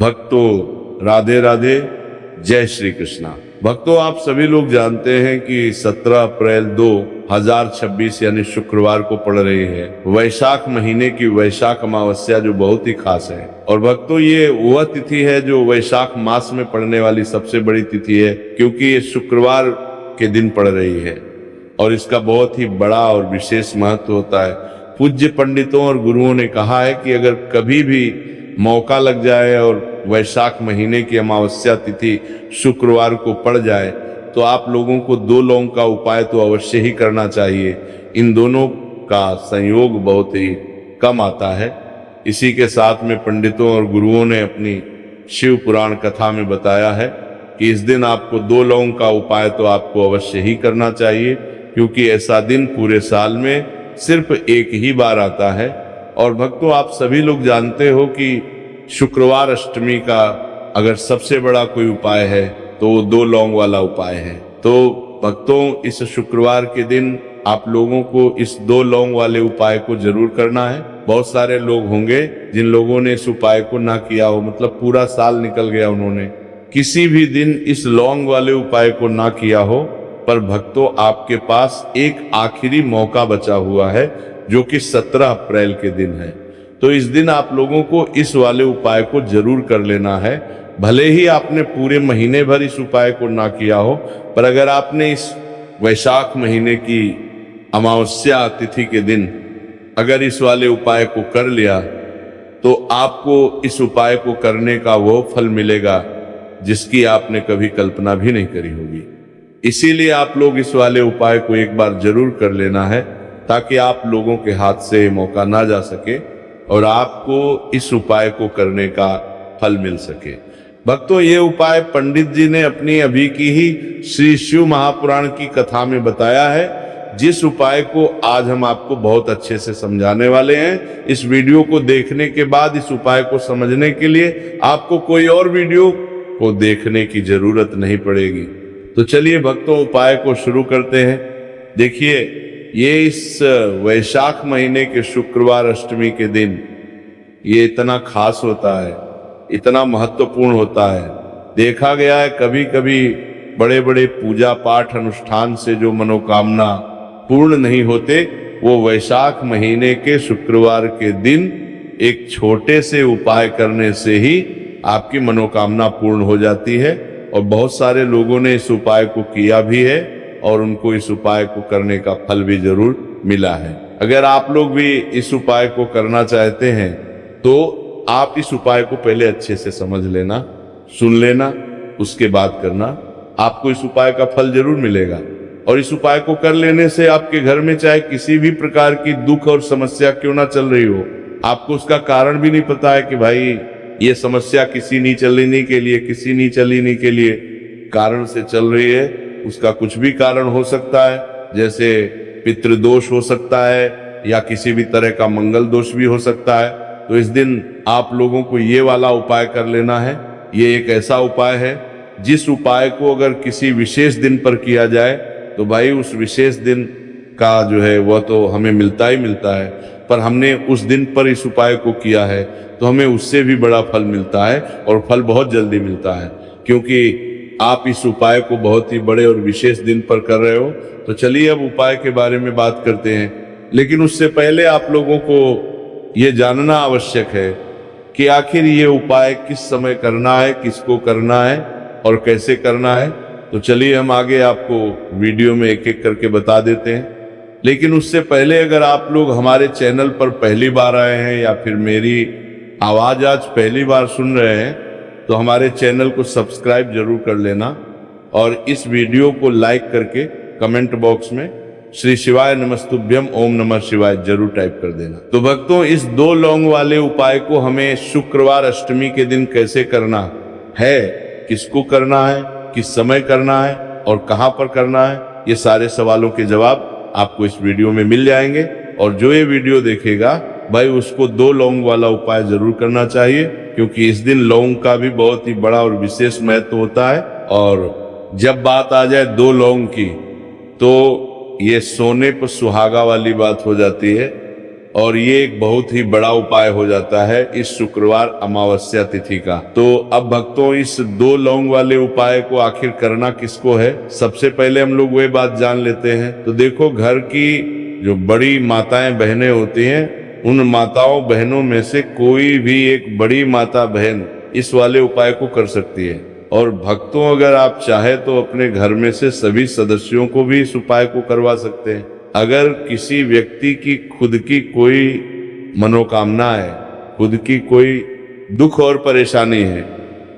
भक्तों राधे राधे, जय श्री कृष्णा। भक्तों, आप सभी लोग जानते हैं कि 17 अप्रैल 2026 यानी शुक्रवार को पड़ रही है वैशाख महीने की वैशाख अमावस्या, जो बहुत ही खास है। और भक्तों, ये वह तिथि है जो वैशाख मास में पड़ने वाली सबसे बड़ी तिथि है, क्योंकि ये शुक्रवार के दिन पड़ रही है और इसका बहुत ही बड़ा और विशेष महत्व होता है। पूज्य पंडितों और गुरुओं ने कहा है कि अगर कभी भी मौका लग जाए और वैशाख महीने की अमावस्या तिथि शुक्रवार को पड़ जाए तो आप लोगों को 2 लौंग का उपाय तो अवश्य ही करना चाहिए। इन दोनों का संयोग बहुत ही कम आता है। इसी के साथ में पंडितों और गुरुओं ने अपनी शिव पुराण कथा में बताया है कि इस दिन आपको 2 लौंग का उपाय तो आपको अवश्य ही करना चाहिए, क्योंकि ऐसा दिन पूरे साल में सिर्फ एक ही बार आता है। और भक्तों, आप सभी लोग जानते हो कि शुक्रवार अष्टमी का अगर सबसे बड़ा कोई उपाय है तो वो 2 लौंग वाला उपाय है। तो भक्तों, इस शुक्रवार के दिन आप लोगों को इस 2 लौंग वाले उपाय को जरूर करना है। बहुत सारे लोग होंगे जिन लोगों ने इस उपाय को ना किया हो, मतलब पूरा साल निकल गया, उन्होंने किसी भी दिन इस लौंग वाले उपाय को ना किया हो। पर भक्तों, आपके पास एक आखिरी मौका बचा हुआ है जो कि 17 अप्रैल के दिन है। तो इस दिन आप लोगों को इस वाले उपाय को जरूर कर लेना है। भले ही आपने पूरे महीने भर इस उपाय को ना किया हो, पर अगर आपने इस वैशाख महीने की अमावस्या तिथि के दिन अगर इस वाले उपाय को कर लिया तो आपको इस उपाय को करने का वो फल मिलेगा जिसकी आपने कभी कल्पना भी नहीं करी होगी। इसीलिए आप लोग इस वाले उपाय को एक बार जरूर कर लेना है, ताकि आप लोगों के हाथ से मौका ना जा सके और आपको इस उपाय को करने का फल मिल सके। भक्तों, ये उपाय पंडित जी ने अपनी अभी की ही श्री शिव महापुराण की कथा में बताया है, जिस उपाय को आज हम आपको बहुत अच्छे से समझाने वाले हैं। इस वीडियो को देखने के बाद इस उपाय को समझने के लिए आपको कोई और वीडियो को देखने की जरूरत नहीं पड़ेगी। तो चलिए भक्तों, उपाय को शुरू करते हैं। देखिए, ये इस वैशाख महीने के शुक्रवार अष्टमी के दिन ये इतना खास होता है, इतना महत्वपूर्ण होता है। देखा गया है कभी कभी बड़े बड़े पूजा पाठ अनुष्ठान से जो मनोकामना पूर्ण नहीं होते, वो वैशाख महीने के शुक्रवार के दिन एक छोटे से उपाय करने से ही आपकी मनोकामना पूर्ण हो जाती है। और बहुत सारे लोगों ने इस उपाय को किया भी है और उनको इस उपाय को करने का फल भी जरूर मिला है। अगर आप लोग भी इस उपाय को करना चाहते हैं तो आप इस उपाय को पहले अच्छे से समझ लेना, सुन लेना, उसके बाद करना। आपको इस उपाय का फल जरूर मिलेगा। और इस उपाय को कर लेने से आपके घर में चाहे किसी भी प्रकार की दुख और समस्या क्यों ना चल रही हो, आपको उसका कारण भी नहीं पता है कि भाई ये समस्या किसी नहीं चलने के लिए, किसी नहीं चलने के लिए कारण से चल रही है, उसका कुछ भी कारण हो सकता है। जैसे पितृदोष हो सकता है या किसी भी तरह का मंगल दोष भी हो सकता है। तो इस दिन आप लोगों को ये वाला उपाय कर लेना है। ये एक ऐसा उपाय है जिस उपाय को अगर किसी विशेष दिन पर किया जाए तो भाई उस विशेष दिन का जो है वह तो हमें मिलता ही मिलता है, पर हमने उस दिन पर इस उपाय को किया है तो हमें उससे भी बड़ा फल मिलता है और फल बहुत जल्दी मिलता है, क्योंकि आप इस उपाय को बहुत ही बड़े और विशेष दिन पर कर रहे हो। तो चलिए अब उपाय के बारे में बात करते हैं। लेकिन उससे पहले आप लोगों को ये जानना आवश्यक है कि आखिर ये उपाय किस समय करना है, किसको करना है और कैसे करना है। तो चलिए हम आगे आपको वीडियो में एक एक करके बता देते हैं। लेकिन उससे पहले अगर आप लोग हमारे चैनल पर पहली बार आए हैं या फिर मेरी आवाज़ आज पहली बार सुन रहे हैं तो हमारे चैनल को सब्सक्राइब जरूर कर लेना और इस वीडियो को लाइक करके कमेंट बॉक्स में श्री शिवाय नमस्तुभ्यम ओम नमः शिवाय जरूर टाइप कर देना। तो भक्तों, इस 2 लौंग वाले उपाय को हमें शुक्रवार अष्टमी के दिन कैसे करना है, किसको करना है, किस समय करना है और कहां पर करना है, ये सारे सवालों के जवाब आपको इस वीडियो में मिल जाएंगे। और जो ये वीडियो देखेगा भाई उसको 2 लौंग वाला उपाय जरूर करना चाहिए, क्योंकि इस दिन लौंग का भी बहुत ही बड़ा और विशेष महत्व होता है। और जब बात आ जाए 2 लौंग की तो ये सोने पर सुहागा वाली बात हो जाती है। और ये एक बहुत ही बड़ा उपाय हो जाता है इस शुक्रवार अमावस्या तिथि का। तो अब भक्तों, इस 2 लौंग वाले उपाय को आखिर करना किसको है, सबसे पहले हम लोग वही बात जान लेते हैं। तो देखो, घर की जो बड़ी माताएं बहनें होती हैं, उन माताओं बहनों में से कोई भी एक बड़ी माता बहन इस वाले उपाय को कर सकती है। और भक्तों, अगर आप चाहे तो अपने घर में से सभी सदस्यों को भी इस उपाय को करवा सकते हैं। अगर किसी व्यक्ति की खुद की कोई मनोकामना है, खुद की कोई दुख और परेशानी है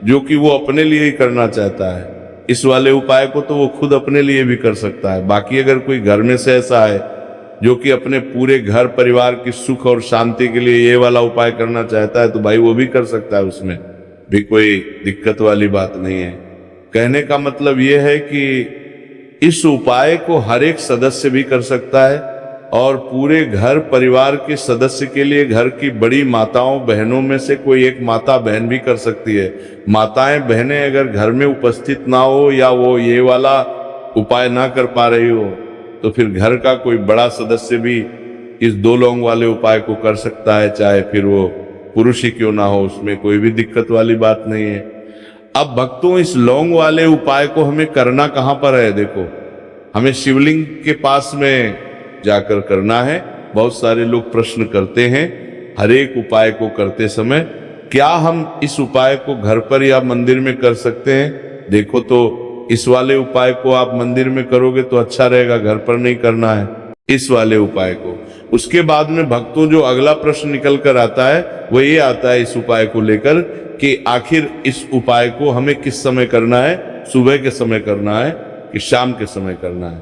जो कि वो अपने लिए ही करना चाहता है, इस वाले उपाय को तो वो खुद अपने लिए भी कर सकता है। बाकी अगर कोई घर में से ऐसा है जो कि अपने पूरे घर परिवार की सुख और शांति के लिए ये वाला उपाय करना चाहता है, तो भाई वो भी कर सकता है, उसमें भी कोई दिक्कत वाली बात नहीं है। कहने का मतलब ये है कि इस उपाय को हर एक सदस्य भी कर सकता है और पूरे घर परिवार के सदस्य के लिए घर की बड़ी माताओं बहनों में से कोई एक माता बहन भी कर सकती है। माताएं बहनें अगर घर में उपस्थित ना हो या वो ये वाला उपाय ना कर पा रही हो, तो फिर घर का कोई बड़ा सदस्य भी इस 2 लौंग वाले उपाय को कर सकता है, चाहे फिर वो पुरुष ही क्यों ना हो, उसमें कोई भी दिक्कत वाली बात नहीं है। अब भक्तों, इस लौंग वाले उपाय को हमें करना कहां पर है? देखो, हमें शिवलिंग के पास में जाकर करना है। बहुत सारे लोग प्रश्न करते हैं हर एक उपाय को करते समय, क्या हम इस उपाय को घर पर या मंदिर में कर सकते हैं? देखो, तो इस वाले उपाय को आप मंदिर में करोगे तो अच्छा रहेगा, घर पर नहीं करना है इस वाले उपाय को। उसके बाद में भक्तों, जो अगला प्रश्न निकल कर आता है वो ये आता है इस उपाय को लेकर कि आखिर इस उपाय को हमें किस समय करना है, सुबह के समय करना है कि शाम के समय करना है?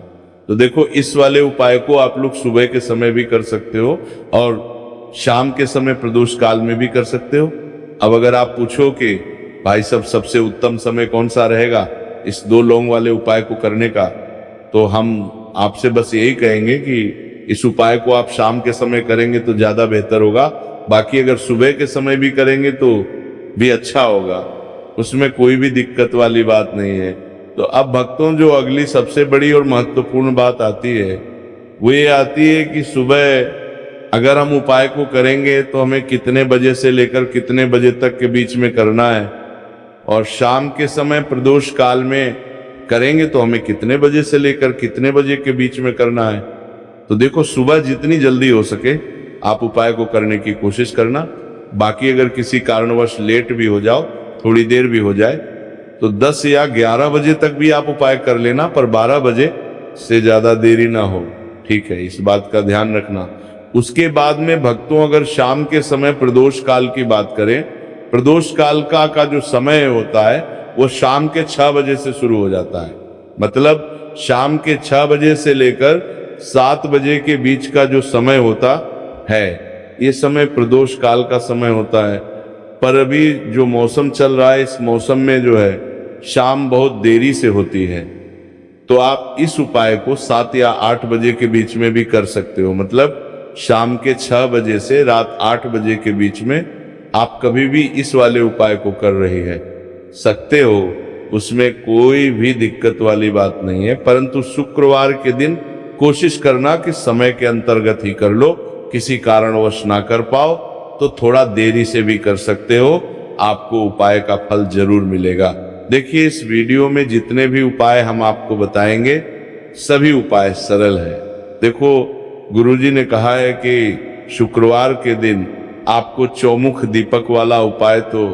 तो देखो, इस वाले उपाय को आप लोग सुबह के समय भी कर सकते हो और शाम के समय प्रदोष काल में भी कर सकते हो। अब अगर आप पूछो कि भाई साहब सबसे उत्तम समय कौन सा रहेगा इस 2 लौंग वाले उपाय को करने का, तो हम आपसे बस यही कहेंगे कि इस उपाय को आप शाम के समय करेंगे तो ज्यादा बेहतर होगा। बाकी अगर सुबह के समय भी करेंगे तो भी अच्छा होगा, उसमें कोई भी दिक्कत वाली बात नहीं है। तो अब भक्तों, जो अगली सबसे बड़ी और महत्वपूर्ण बात आती है वो ये आती है कि सुबह अगर हम उपाय को करेंगे तो हमें कितने बजे से लेकर कितने बजे तक के बीच में करना है, और शाम के समय प्रदोष काल में करेंगे तो हमें कितने बजे से लेकर कितने बजे के बीच में करना है। तो देखो, सुबह जितनी जल्दी हो सके आप उपाय को करने की कोशिश करना। बाकी अगर किसी कारणवश लेट भी हो जाओ, थोड़ी देर भी हो जाए, तो 10 या 11 बजे तक भी आप उपाय कर लेना, पर 12 बजे से ज्यादा देरी ना हो, ठीक है? इस बात का ध्यान रखना। उसके बाद में भक्तों, अगर शाम के समय प्रदोष काल की बात करें, प्रदोष काल का जो समय होता है वो शाम के 6 बजे से शुरू हो जाता है। मतलब शाम के 6 बजे से लेकर 7 बजे के बीच का जो समय होता है, ये समय प्रदोष काल का समय होता है। पर अभी जो मौसम चल रहा है, इस मौसम में जो है शाम बहुत देरी से होती है, तो आप इस उपाय को 7 या 8 बजे के बीच में भी कर सकते हो। मतलब शाम के 6 बजे से रात 8 बजे के बीच में आप कभी भी इस वाले उपाय को कर रही है सकते हो, उसमें कोई भी दिक्कत वाली बात नहीं है। परंतु शुक्रवार के दिन कोशिश करना कि समय के अंतर्गत ही कर लो। किसी कारणवश ना कर पाओ तो थोड़ा देरी से भी कर सकते हो, आपको उपाय का फल जरूर मिलेगा। देखिए, इस वीडियो में जितने भी उपाय हम आपको बताएंगे सभी उपाय सरल है। देखो, गुरुजी ने कहा है कि शुक्रवार के दिन आपको चौमुख दीपक वाला उपाय तो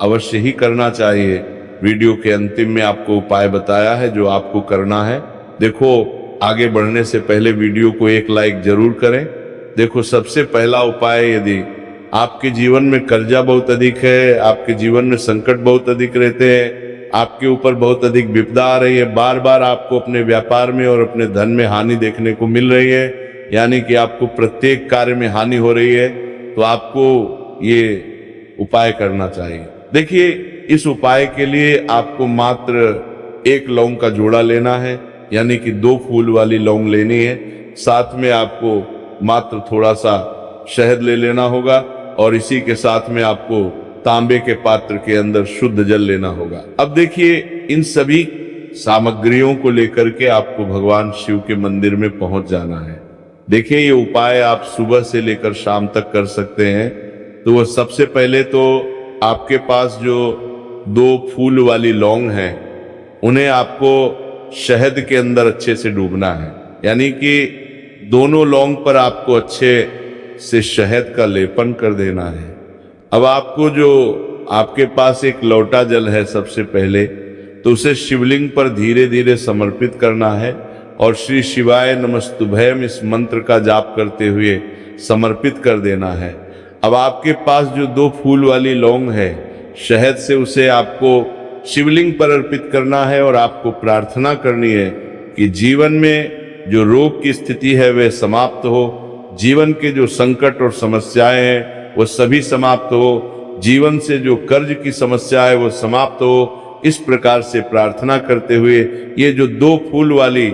अवश्य ही करना चाहिए। वीडियो के अंतिम में आपको उपाय बताया है जो आपको करना है। देखो, आगे बढ़ने से पहले वीडियो को एक लाइक जरूर करें। देखो, सबसे पहला उपाय, यदि आपके जीवन में कर्जा बहुत अधिक है, आपके जीवन में संकट बहुत अधिक रहते हैं, आपके ऊपर बहुत अधिक विपदा आ रही है, बार बार आपको अपने व्यापार में और अपने धन में हानि देखने को मिल रही है, यानी कि आपको प्रत्येक कार्य में हानि हो रही है, तो आपको ये उपाय करना चाहिए। देखिए, इस उपाय के लिए आपको मात्र 1 लौंग का जोड़ा लेना है, यानी कि 2 फूल वाली लौंग लेनी है। साथ में आपको मात्र थोड़ा सा शहद ले लेना होगा और इसी के साथ में आपको तांबे के पात्र के अंदर शुद्ध जल लेना होगा। अब देखिए, इन सभी सामग्रियों को लेकर के आपको भगवान शिव के मंदिर में पहुंच जाना है। देखिए, ये उपाय आप सुबह से लेकर शाम तक कर सकते हैं। तो वो सबसे पहले तो आपके पास जो 2 फूल वाली लौंग है, उन्हें आपको शहद के अंदर अच्छे से डूबना है। यानी कि दोनों लौंग पर आपको अच्छे से शहद का लेपन कर देना है। अब आपको जो आपके पास एक लोटा जल है, सबसे पहले तो उसे शिवलिंग पर धीरे धीरे समर्पित करना है और श्री शिवाय नमस्तुभयम इस मंत्र का जाप करते हुए समर्पित कर देना है। अब आपके पास जो 2 फूल वाली लौंग है, शहद से उसे आपको शिवलिंग पर अर्पित करना है और आपको प्रार्थना करनी है कि जीवन में जो रोग की स्थिति है वह समाप्त हो, जीवन के जो संकट और समस्याएं हैं वो सभी समाप्त हो, जीवन से जो कर्ज की समस्या है वो समाप्त हो। इस प्रकार से प्रार्थना करते हुए ये जो 2 फूल वाली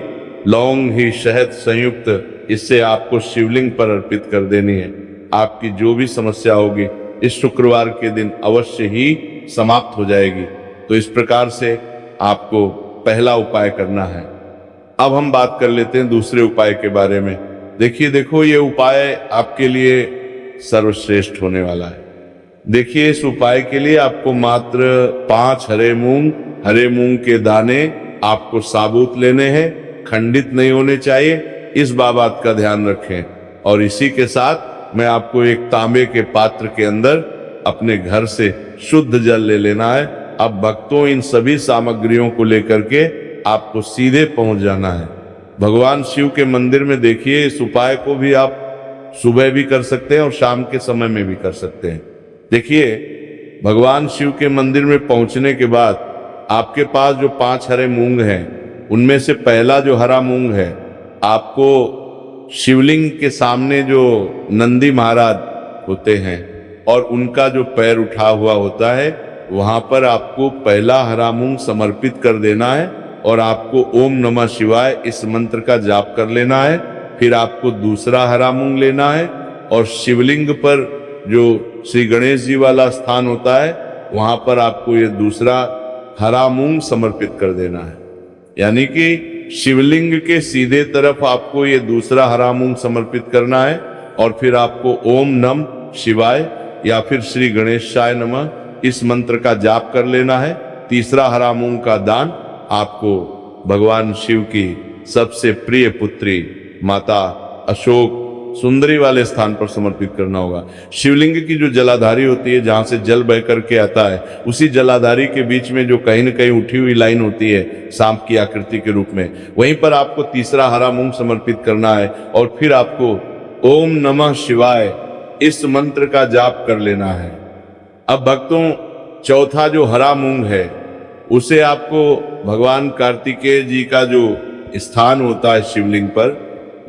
लौंग ही शहद संयुक्त, इससे आपको शिवलिंग पर अर्पित कर देनी है। आपकी जो भी समस्या होगी इस शुक्रवार के दिन अवश्य ही समाप्त हो जाएगी। तो इस प्रकार से आपको पहला उपाय करना है। अब हम बात कर लेते हैं दूसरे उपाय के बारे में। देखो, ये उपाय आपके लिए सर्वश्रेष्ठ होने वाला है। देखिए, इस उपाय के लिए आपको मात्र 5 हरे मूंग के दाने आपको साबुत लेने हैं, खंडित नहीं होने चाहिए, इस बात का ध्यान रखें। और इसी के साथ मैं आपको एक तांबे के पात्र के अंदर अपने घर से शुद्ध जल ले लेना है। अब भक्तों, इन सभी सामग्रियों को लेकर के आपको सीधे पहुंच जाना है भगवान शिव के मंदिर में। देखिए, इस उपाय को भी आप सुबह भी कर सकते हैं और शाम के समय में भी कर सकते हैं। देखिए, भगवान शिव के मंदिर में पहुंचने के बाद आपके पास जो 5 हरे मूंग हैं, उनमें से पहला जो हरा मूंग है, आपको शिवलिंग के सामने जो नंदी महाराज होते हैं और उनका जो पैर उठा हुआ होता है, वहां पर आपको पहला हरा मूंग समर्पित कर देना है और आपको ओम नमः शिवाय इस मंत्र का जाप कर लेना है। फिर आपको दूसरा हरा मूंग लेना है और शिवलिंग पर जो श्री गणेश जी वाला स्थान होता है, वहां पर आपको ये दूसरा हरा मूंग समर्पित कर देना है। यानी कि शिवलिंग के सीधे तरफ आपको ये दूसरा हरा मूंग समर्पित करना है और फिर आपको ओम नम शिवाय या फिर श्री गणेशाय नमः इस मंत्र का जाप कर लेना है। तीसरा हरा मूंग का दान आपको भगवान शिव की सबसे प्रिय पुत्री माता अशोक सुंदरी वाले स्थान पर समर्पित करना होगा। शिवलिंग की जो जलाधारी होती है, जहां से जल बह करके आता है, उसी जलाधारी के बीच में जो कहीं न कहीं उठी हुई लाइन होती है सांप की आकृति के रूप में, वहीं पर आपको तीसरा हरा मूंग समर्पित करना है और फिर आपको ओम नमः शिवाय इस मंत्र का जाप कर लेना है। अब भक्तों, चौथा जो हरा मूंग है, उसे आपको भगवान कार्तिकेय जी का जो स्थान होता है शिवलिंग पर,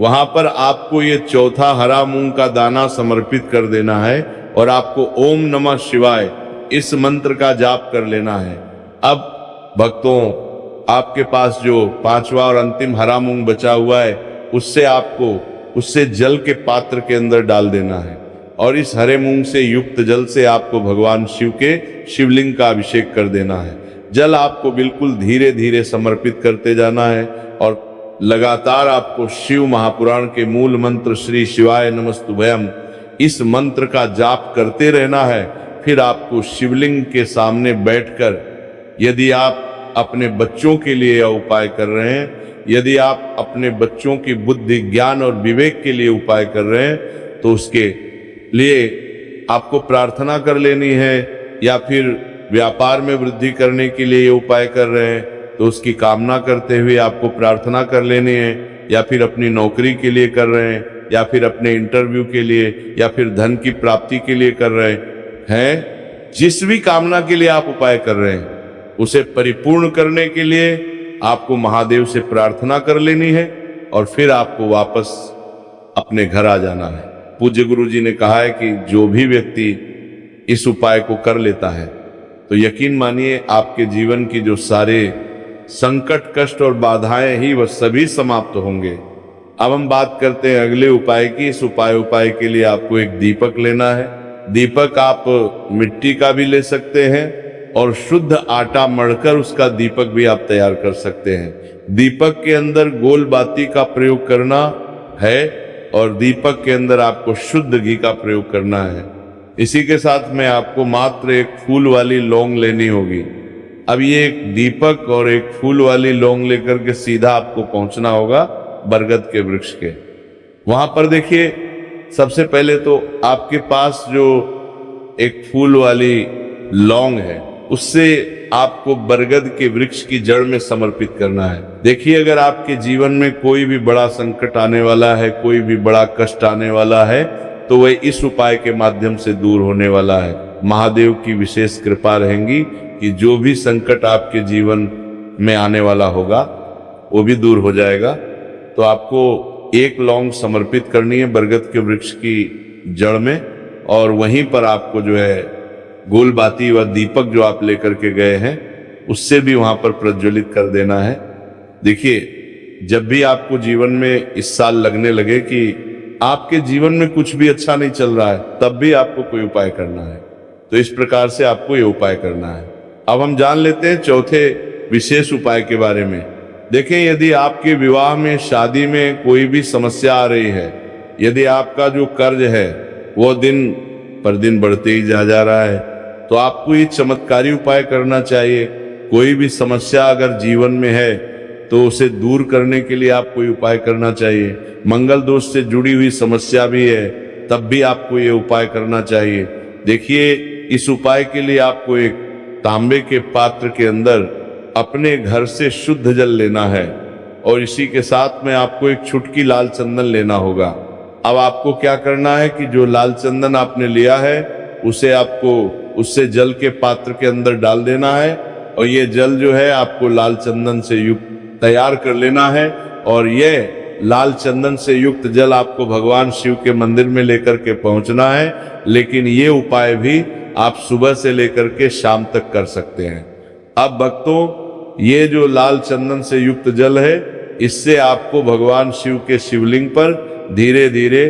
वहां पर आपको ये चौथा हरा मूंग का दाना समर्पित कर देना है और आपको ओम नमः शिवाय इस मंत्र का जाप कर लेना है। अब भक्तों, आपके पास जो 5वां और अंतिम हरा मूंग बचा हुआ है, उससे जल के पात्र के अंदर डाल देना है और इस हरे मूंग से युक्त जल से आपको भगवान शिव के शिवलिंग का अभिषेक कर देना है। जल आपको बिल्कुल धीरे धीरे समर्पित करते जाना है और लगातार आपको शिव महापुराण के मूल मंत्र श्री शिवाय नमस्तुभयम इस मंत्र का जाप करते रहना है। फिर आपको शिवलिंग के सामने बैठकर, यदि आप अपने बच्चों के लिए यह उपाय कर रहे हैं, यदि आप अपने बच्चों की बुद्धि, ज्ञान और विवेक के लिए उपाय कर रहे हैं, तो उसके लिए आपको प्रार्थना कर लेनी है, या फिर व्यापार में वृद्धि करने के लिए ये उपाय कर रहे हैं तो उसकी कामना करते हुए आपको प्रार्थना कर लेनी है, या फिर अपनी नौकरी के लिए कर रहे हैं, या फिर अपने इंटरव्यू के लिए, या फिर धन की प्राप्ति के लिए कर रहे हैं। जिस भी कामना के लिए आप उपाय कर रहे हैं, उसे परिपूर्ण करने के लिए आपको महादेव से प्रार्थना कर लेनी है और फिर आपको वापस अपने घर आ जाना है। पूज्य गुरु जी ने कहा है कि जो भी व्यक्ति इस उपाय को कर लेता है, तो यकीन मानिए आपके जीवन की जो सारे संकट, कष्ट और बाधाएं ही वह सभी समाप्त होंगे। अब हम बात करते हैं अगले उपाय की। इस उपाय के लिए आपको एक दीपक लेना है। दीपक आप मिट्टी का भी ले सकते हैं और शुद्ध आटा मढ़कर उसका दीपक भी आप तैयार कर सकते हैं। दीपक के अंदर गोल बाती का प्रयोग करना है और दीपक के अंदर आपको शुद्ध घी का प्रयोग करना है। इसी के साथ में आपको मात्र एक फूल वाली लौंग लेनी होगी। अब ये एक दीपक और एक फूल वाली लौंग लेकर के सीधा आपको पहुंचना होगा बरगद के वृक्ष के। वहां पर देखिए, सबसे पहले तो आपके पास जो एक फूल वाली लौंग है उससे आपको बरगद के वृक्ष की जड़ में समर्पित करना है। देखिए, अगर आपके जीवन में कोई भी बड़ा संकट आने वाला है, कोई भी बड़ा कष्ट आने वाला है, तो वह इस उपाय के माध्यम से दूर होने वाला है। महादेव की विशेष कृपा रहेगी कि जो भी संकट आपके जीवन में आने वाला होगा वो भी दूर हो जाएगा। तो आपको एक लौंग समर्पित करनी है बरगद के वृक्ष की जड़ में, और वहीं पर आपको जो है गोल बाती व दीपक जो आप लेकर के गए हैं उससे भी वहां पर प्रज्वलित कर देना है। देखिए, जब भी आपको जीवन में इस साल लगने लगे कि आपके जीवन में कुछ भी अच्छा नहीं चल रहा है, तब भी आपको कोई उपाय करना है। तो इस प्रकार से आपको ये उपाय करना है। अब हम जान लेते हैं चौथे विशेष उपाय के बारे में। देखें, यदि आपके विवाह में, शादी में कोई भी समस्या आ रही है, यदि आपका जो कर्ज है वो दिन पर दिन बढ़ते ही जा रहा है, तो आपको ये चमत्कारी उपाय करना चाहिए। कोई भी समस्या अगर जीवन में है तो उसे दूर करने के लिए आपको ये उपाय करना चाहिए। मंगल दोष से जुड़ी हुई समस्या भी है, तब भी आपको ये उपाय करना चाहिए। देखिए, इस उपाय के लिए आपको एक तांबे के पात्र के अंदर अपने घर से शुद्ध जल लेना है, और इसी के साथ में आपको एक चुटकी लाल चंदन लेना होगा। अब आपको क्या करना है कि जो लाल चंदन आपने लिया है उसे आपको उससे जल के पात्र के अंदर डाल देना है, और ये जल जो है आपको लाल चंदन से युक्त तैयार कर लेना है। और ये लाल चंदन से युक्त जल आपको भगवान शिव के मंदिर में लेकर के पहुंचना है। लेकिन ये उपाय भी आप सुबह से लेकर के शाम तक कर सकते हैं। अब भक्तों, ये जो लाल चंदन से युक्त जल है, इससे आपको भगवान शिव के शिवलिंग पर धीरे धीरे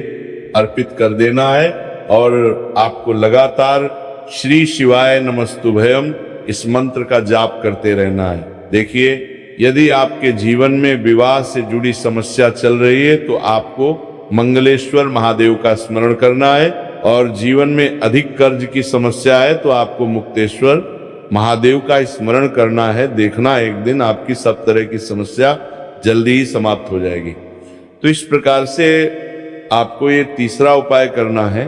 अर्पित कर देना है, और आपको लगातार श्री शिवाय नमस्तुभयम इस मंत्र का जाप करते रहना है। देखिए, यदि आपके जीवन में विवाह से जुड़ी समस्या चल रही है तो आपको मंगलेश्वर महादेव का स्मरण करना है, और जीवन में अधिक कर्ज की समस्या है तो आपको मुक्तेश्वर महादेव का स्मरण करना है। देखना, एक दिन आपकी सब तरह की समस्या जल्दी ही समाप्त हो जाएगी। तो इस प्रकार से आपको ये तीसरा उपाय करना है।